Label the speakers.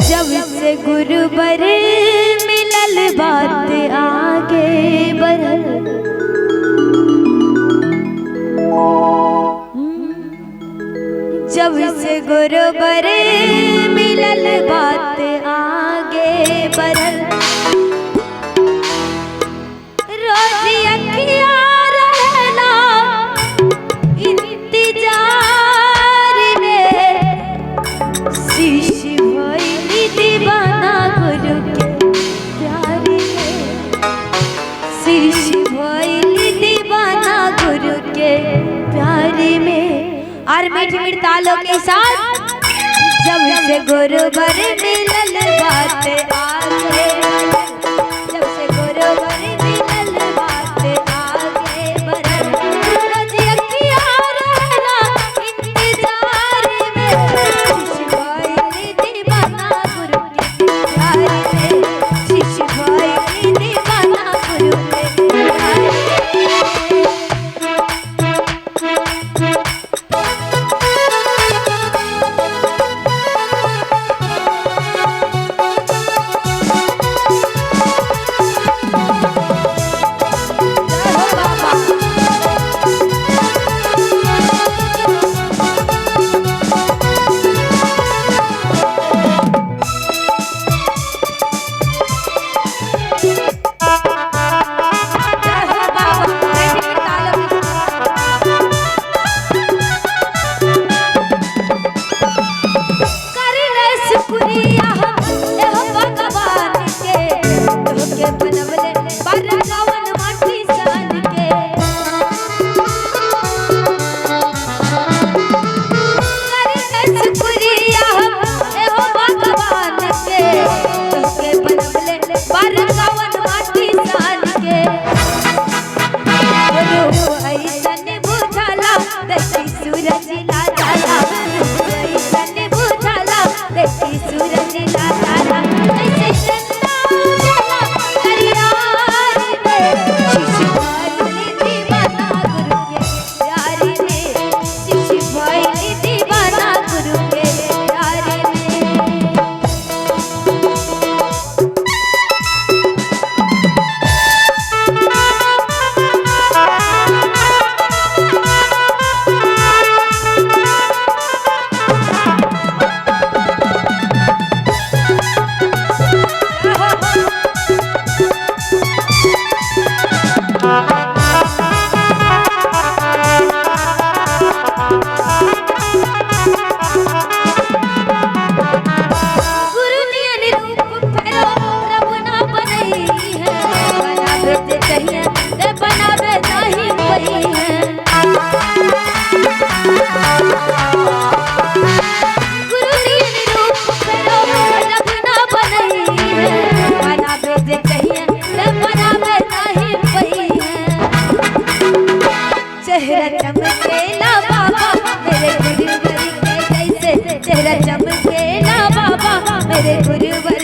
Speaker 1: जब से गुरुवर मिलल बात आगे बढ़ल। जब से गुरुवर मिलल बात आगे बढ़ल। रोज अखियाँ रहला इंतजार में। शिष्य भइली दीवाना गुरु के प्यार में। शिष्य भइली दीवाना गुरु के प्यार में। और मीठी मीठी तालों के साथ जब से गुरुवर मिलल बात आगे। जब से गुरुवर मिलल बात आगे बढ़ल। रोज अखियाँ रहला इंतजार में। शिष्य भइली दीवाना गुरु के प्यार में। शिष्य भइली दीवाना गुरु के प्यार में। चेहरा चमकेला बाबा मेरे गुरुवर के जैसे। चेहरा चमकेला बाबा मेरे गुरुवर